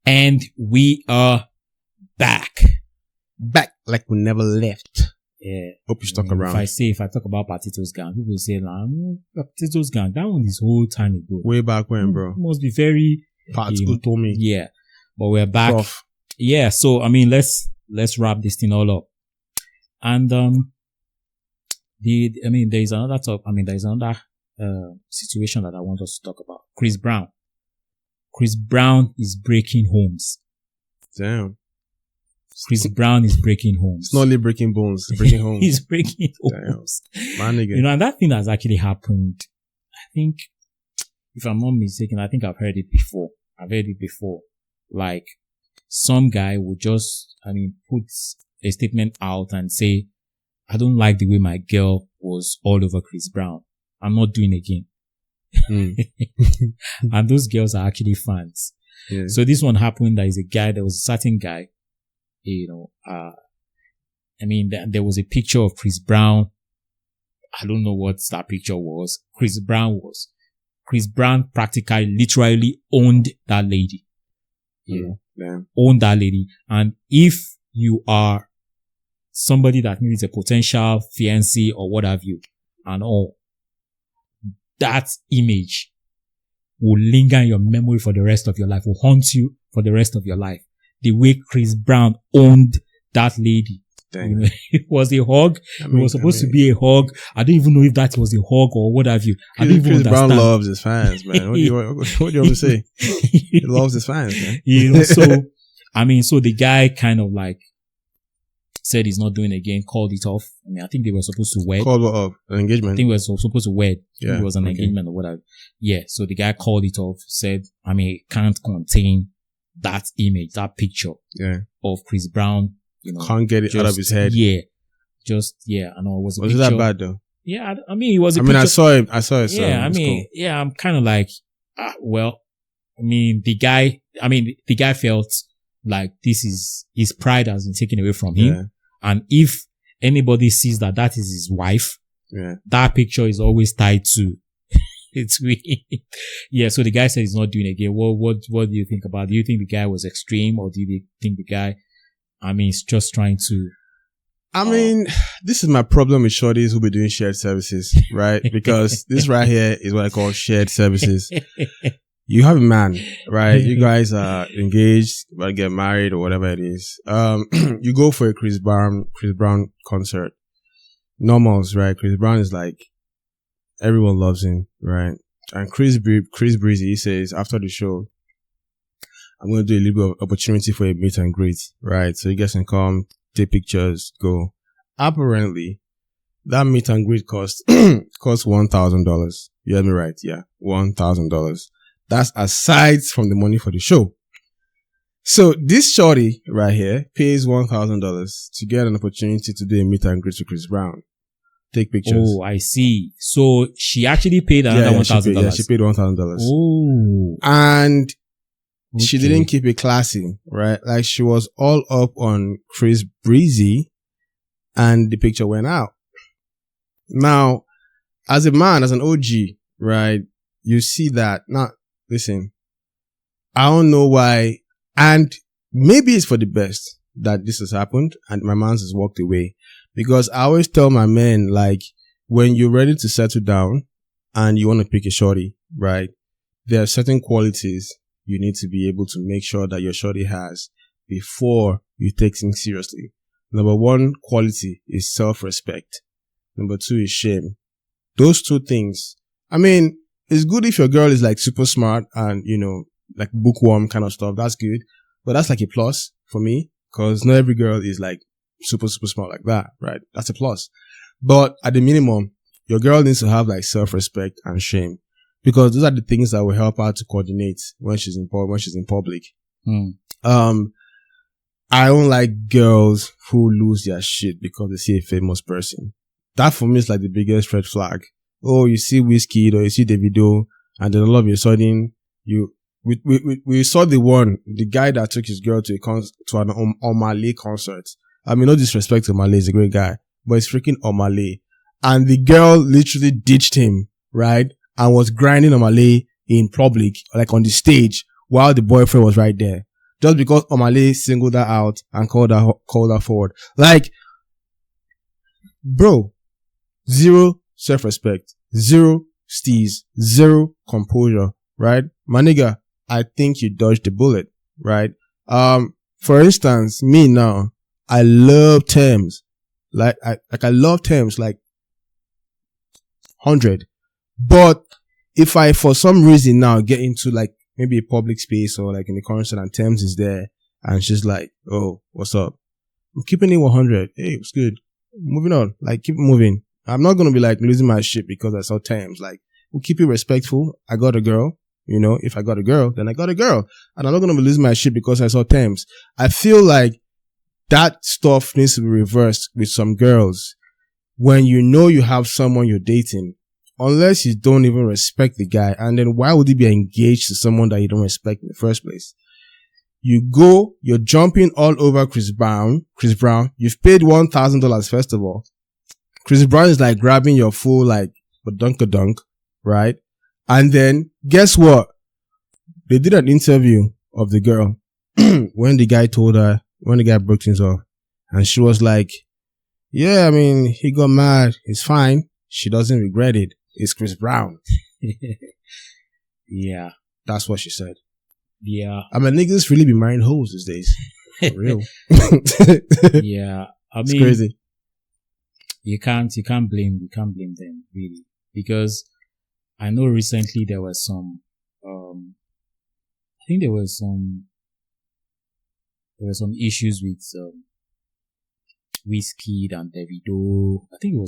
And we are back. Back like we never left. Yeah. Hope you stuck around. If I talk about Patito's Gang, people say, nah, Patito's Gang, that one is whole time ago. Way back when, bro. It must be very... Patito told me. Yeah. But we're back. Prof. Yeah. So, I mean, let's wrap this thing all up. And, there's another situation that I want us to talk about. Chris Brown. Chris Brown is breaking homes. Damn. Chris Brown is breaking homes. It's not only breaking bones, it's breaking homes. He's breaking homes. My nigga. You know, and that thing has actually happened. I think, if I'm not mistaken, I think I've heard it before. Like, some guy would just, put a statement out and say, I don't like the way my girl was all over Chris Brown. I'm not doing it again. And those girls are actually fans. Yeah. So this one happened. There was a certain guy, there was a picture of Chris Brown. I don't know what that picture was. Chris Brown practically, literally owned that lady. Yeah. Owned that lady. And if you are somebody that needs a potential fiancé or what have you, and all, that image will linger in your memory for the rest of your life, will haunt you for the rest of your life. The way Chris Brown owned that lady. Dang. It was a hug. It was supposed to be a hug. I don't even know if that was a hug or what have you. I don't even Chris understand. Brown loves his fans, man. What do you want to say? He loves his fans, man. So the guy kind of like said he's not doing it again, called it off. I think they were supposed to wed. Called what off? An engagement? I think we were supposed to wed. Yeah. It was an engagement or whatever. Yeah. So the guy called it off, said, it can't contain that image, that picture of Chris Brown. Can't get it out of his head. Yeah. I know it was a Was picture. it that bad though? Yeah. It was a picture. I saw it. So yeah. cool. Yeah, I'm kind of like, the guy felt like his pride has been taken away from him. Yeah. And if anybody sees that is his wife, that picture is always tied to it's weird. Yeah. So the guy said he's not doing it again. What do you think about it? Do you think the guy was extreme, or do you think the guy, is just trying to, this is my problem with shorties who be doing shared services, right? Because this right here is what I call shared services. You have a man, right? You guys are engaged, about to get married or whatever it is. You go for a Chris Brown concert. Normals, right? Chris Brown is like, everyone loves him, right? And Chris Breezy, he says after the show, I'm going to do a little bit of opportunity for a meet and greet, right? So you guys can come, take pictures, go. Apparently, that meet and greet cost $1,000. You heard me right? Yeah, $1,000. That's aside from the money for the show. So this shorty right here pays $1,000 to get an opportunity to do a meet and greet with Chris Brown. Take pictures. Oh, I see. So she actually paid another $1,000. Yeah, she paid $1,000. Oh. And she didn't keep it classy, right? Like she was all up on Chris Breezy and the picture went out. Now, as a man, as an OG, right? You see that. Now, listen, I don't know why, and maybe it's for the best that this has happened and my man has walked away. Because I always tell my men, like, when you're ready to settle down and you want to pick a shorty, right? There are certain qualities you need to be able to make sure that your shorty has before you take things seriously. Number one quality is self-respect. Number two is shame. Those two things. It's good if your girl is like super smart and, like bookworm kind of stuff. That's good. But that's like a plus for me, because not every girl is like super, super smart like that, right? That's a plus. But at the minimum, your girl needs to have like self-respect and shame, because those are the things that will help her to coordinate when she's in public. I don't like girls who lose their shit because they see a famous person. That for me is like the biggest red flag. Oh, you see Wizkid or you see Davido, and then all of a sudden we saw the guy that took his girl to an Omale concert. No disrespect to Omale, he's a great guy, but it's freaking Omale. And the girl literally ditched him, right? And was grinding Omale in public, like on the stage, while the boyfriend was right there. just because Omale singled her out and called her forward. Like, bro, zero self-respect, zero steez, zero composure, right? My nigga, I think you dodged the bullet, right? For instance, me now, I love terms. Like, I love terms, like 100. But if I, for some reason now, get into like maybe a public space or like in the concert and Thames is there and she's like, oh, what's up? I'm keeping it 100. Hey, it's good. Moving on. Like, keep moving. I'm not going to be like losing my shit because I saw Thames. Like, we'll keep it respectful. I got a girl. You know, if I got a girl, then I got a girl. And I'm not going to be losing my shit because I saw Thames. I feel like that stuff needs to be reversed with some girls. When you know you have someone you're dating, unless you don't even respect the guy, and then why would you be engaged to someone that you don't respect in the first place? You're jumping all over Chris Brown. You've paid $1,000 first of all. Chris Brown is like grabbing your full like badunk, right? And then guess what? They did an interview of the girl when the guy broke things off, and she was like, yeah, I mean, he got mad. It's fine. She doesn't regret it. It's Chris Brown. Yeah. That's what she said. Yeah. I mean, niggas really be marrying hoes these days. For real. Yeah. I It's mean, crazy. you can't blame them really, because I know recently there was some, I think there were some issues with, Wizkid and Davido. I think there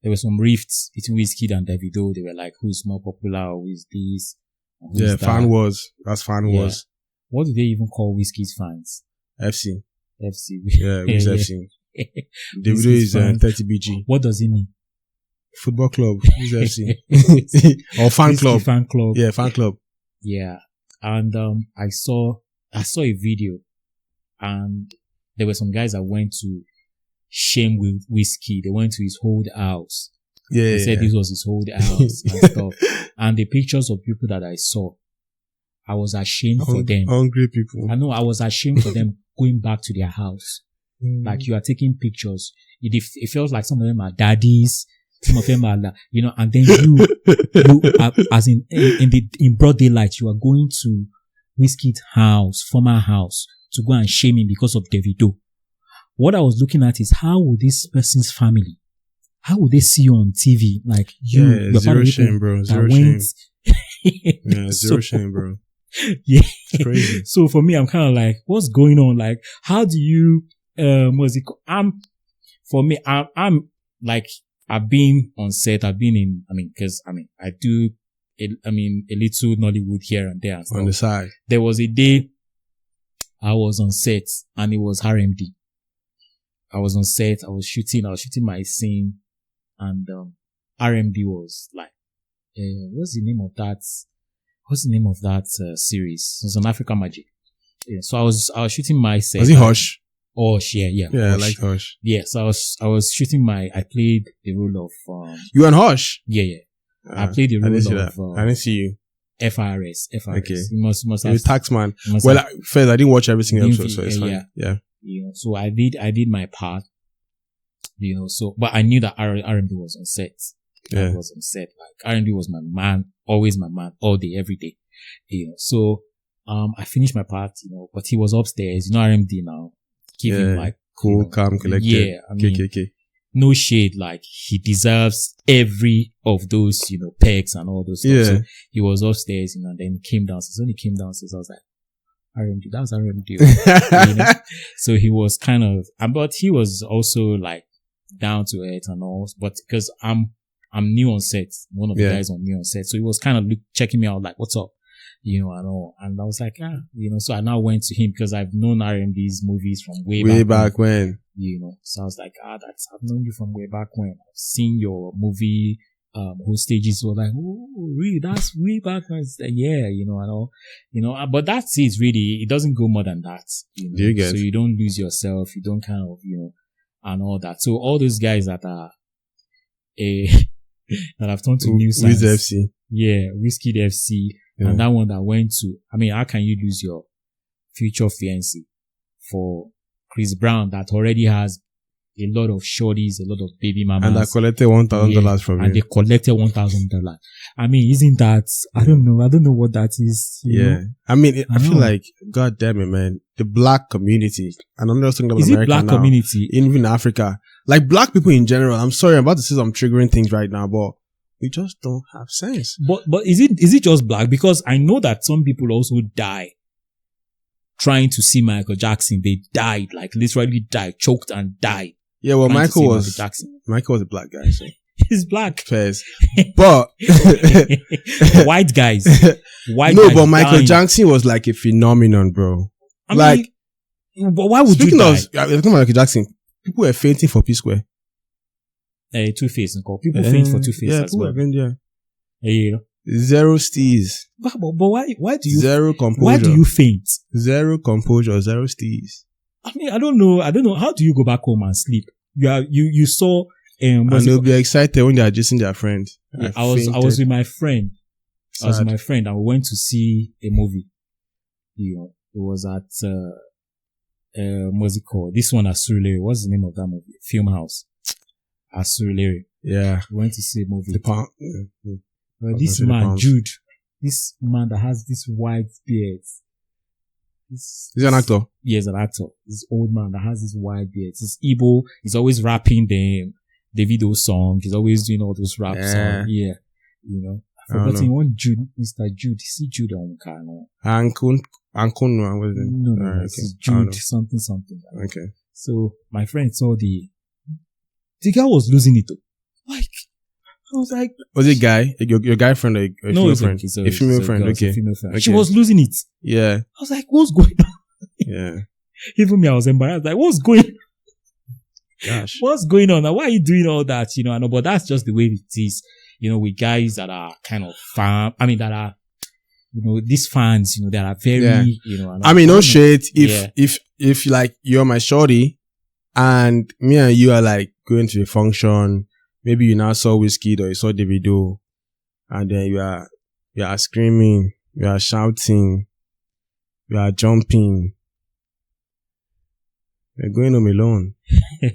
were some rifts between Wizkid and Davido. They were like, who's more popular, or who's this? Who's Yeah, that? fan wars. That's fan wars. What do they even call Wizkid's fans? FC. FC. Yeah, who's FC? Davido is 30BG. What does it mean? Football club. Who's FC? Or fan club. Fan club. Yeah, fan club. Yeah. And I saw a video, and there were some guys that went to shame with Whiskey. They went to his old house. Yeah. They said this was his old house and stuff. And the pictures of people that I saw, I was ashamed for them. Hungry people. I know, I was ashamed for them going back to their house. Like, you are taking pictures. It feels like some of them are daddies. Some of them are, you know, and then you are, as in broad daylight, you are going to Wizkid's house, former house, to go and shame him because of Davido. What I was looking at is, how would this person's family, how would they see you on TV? Like, you're zero shame, bro. Zero shame. Yeah, zero So, shame, bro. Yeah. It's crazy. So for me, I'm kind of like, what's going on? Like, how do you, what's it called? I'm like, I've been on set. I've been in, I do, a little Nollywood here and there and stuff. On the side. There was a day I was on set and it was RMD. I was on set. I was shooting my scene, and, RMD was like, what's the name of that series? It's on African Magic. Yeah. So I was shooting my set. Was it Hush? Hush, yeah. Yeah, Hush. I like Hush. Yeah, so I was shooting I played the role of, You and Hush? Yeah. I played the role of, I didn't see you. FRS. Okay. You must You're have. a taxman. Well, first, I didn't watch every single Didn't episode, so see- it's fine. yeah. Yeah. You know, so I did my part, you know, so, but I knew that RMD was on set. Yeah. I was on set. Like, RMD was my man, always my man, all day, every day. You know, so, I finished my part, you know, but he was upstairs, you know, RMD now. Keep him like, Cool, you know, calm, collected. Yeah, I mean, KKK. no shade, like, he deserves every of those, you know, pegs and all those stuff. Yeah. So he was upstairs, you know, and then came downstairs. When he came downstairs, I was like, RMD, that was RMD. You know? So he was kind of, but he was also like down to earth and all, but because I'm new on set, one of the guys on new on set. So he was kind of checking me out, like, what's up? You know, and all. And I was like, you know, so I now went to him because I've known RMD's movies from way back when. You know, so I was like, I've known you from way back when. I've seen your movie, whole stages. So like, oh, really? That's way back when. It's like, yeah, you know, and all, you know, but that's it really. It doesn't go more than that. You know? Do you get? So you don't lose yourself. You don't kind of, you know, and all that. So all those guys that are, that have turned to nuisance. With FC. Yeah, Wizkid FC. Yeah. And that one that went to, how can you lose future fiancé for Chris Brown that already has a lot of shorties, a lot of baby mamas. And they collected $1,000 from him. And they collected $1,000. I mean, isn't that, I don't know what that is. You know? I mean, I feel like, God damn it, man. The black community, and I'm not just talking about is America it black now, community? even Africa. Like black people in general, I'm sorry, I'm about to say some triggering things right now, but we just don't have sense. But is it just black? Because I know that some people also die trying to see Michael Jackson. They died, like literally died, choked and died. Yeah, well, Michael was a black guy, so. He's black. Fairs. But white guys. But Michael Jackson was like a phenomenon, bro. I mean, but why would you die? Speaking of Michael Jackson, people were fainting for P-Square. Two-Face. People faint for Two-Face as well. Yeah. Zero steez. But why do you... Zero composure. Why do you faint? Zero composure, zero steez. I mean, I don't know. How do you go back home and sleep? You saw... and they'll be excited when they're chasing their friend. Yeah, I was with my friend. Sad. I was with my friend and we went to see a movie. You know, it was at, what's it called? This one at Surulere. What's the name of that movie? Film House. At Surulere. Yeah. We went to see a movie. This man, Jude, this man that has this white beard. He's an actor. Yeah, he's an actor. This old man that has this white beard. He's Igbo. He's always rapping the Davido song. He's always doing all those rap songs. Yeah. You know. I've forgotten one Jude, Mr. Jude. Is he Jude on Kano? Ankun, what is it? No, it's Jude, something. Okay. So, my friend saw the guy was losing it. Like, I was like... Was it guy? Your guy friend or a female friend? A female friend, okay. Female friend. She was losing it. Yeah. I was like, what's going on? Yeah. Even me, I was embarrassed. Like, what's going on? Gosh. What's going on? Why are you doing all that? You know, I know, but that's just the way it is. You know, with guys that are kind of that are, you know, these fans, you know, that are very, you know. I mean, no shit. If like you're my shorty and me and you are like going to a function, maybe you now saw Wizkid or you saw Davido and then you are screaming, you are shouting, you are jumping. You're going home alone.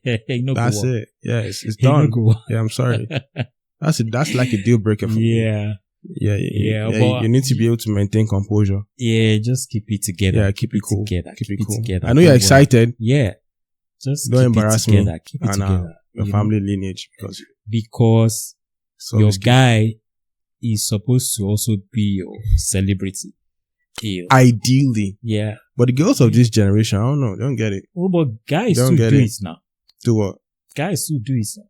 That's it. Yeah, it's done. Yeah, I'm sorry. That's like a deal breaker for me. Yeah. But you need to be able to maintain composure. Yeah, just keep it together. Yeah, keep it cool. Keep it together. I know you're excited. Yeah. Just don't embarrass me. Keep it together. Your family lineage because your guy is supposed to also be your celebrity. Ideally. Yeah. But the girls of this generation, I don't know. They don't get it. Oh, but guys still do it now. Do what? Guys still do it now.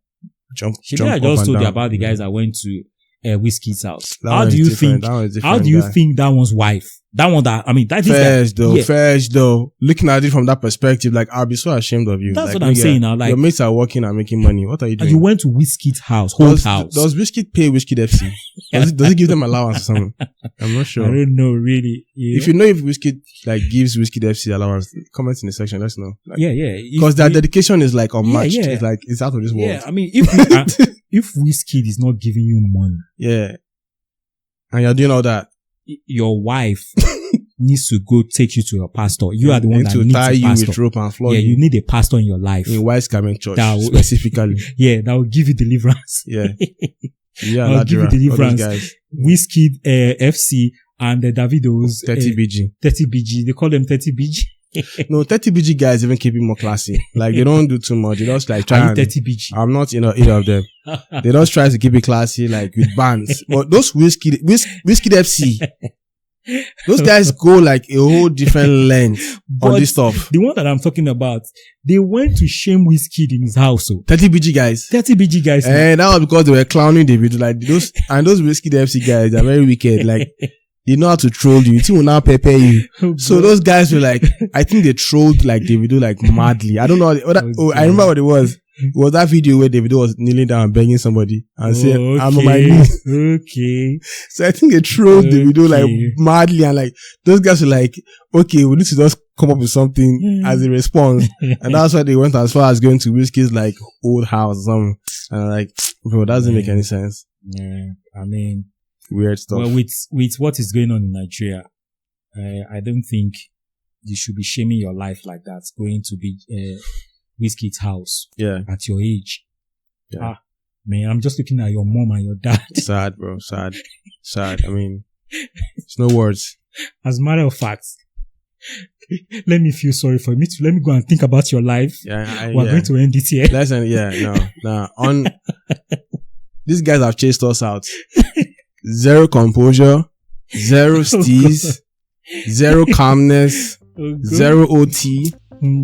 Jump I just told you about the guys that went to Wizkid's house. How do you think that one's wife? That one First though. Looking at it from that perspective, like I'll be so ashamed of you. That's what I'm saying now. Like your mates are working and making money. What are you doing? You went to Wizkid's house, whole house. Does Wizkid pay Wizkid FC? Does it give them allowance or something? I'm not sure. I don't know really. Yeah. If you know if Wizkid like gives Wizkid FC allowance, comment in the section. Let's know. Like, because their dedication is like unmatched. It's like it's out of this world. Yeah, I mean if Wizkid is not giving you money, and you're doing all that, your wife needs to go take you to your pastor. You are the one that to needs tie a you pastor. with rope and flog you. You need a pastor in your life. In Wise Carmen Church, specifically. That will give you deliverance. I'll give you deliverance. Wizkid, FC, and the Davido's 30 BG. 30 BG. They call them 30 BG. No, 30 BG guys even keep it more classy. Like they don't do too much. They just like try. 30 BG. I'm not either of them. They just try to keep it classy, like with bands. But those Wizkid FC, those guys go like a whole different length on this stuff. The one that I'm talking about, they went to shame Wizkid in his house. 30 BG guys. 30 BG guys. And that was because they were clowning David. Like those Wizkid FC guys are very wicked. Like they know how to troll you. It will now prepare you. So those guys were like, I think they trolled like Davido like madly. I don't know. I remember what it was. It was that video where Davido was kneeling down and begging somebody and saying, I'm on my knees. Okay. So I think they trolled Davido like madly and like those guys were like, okay, we need to just come up with something as a response. And that's why they went as far as going to Wizkid's like old house or something. And like, bro, that doesn't make any sense. Yeah. I mean, weird stuff. Well, with what is going on in Nigeria, I don't think you should be shaming your life like that, going to be Wizkid's house at your age. Yeah. Man, I'm just looking at your mom and your dad. Sad, bro. Sad. I mean, it's no words. As a matter of fact, let me feel sorry for me. Let me go and think about your life. We're going to end it here. Listen, no. These guys have chased us out. Zero composure, zero steez, zero calmness, zero OT.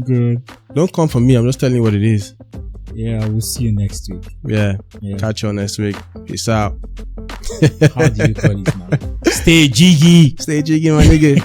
Good. Don't come for me. I'm just telling you what it is. Yeah, we'll see you next week. Yeah. Catch you next week. Peace out. How do you call it, man? Stay jiggy. Stay jiggy, my nigga.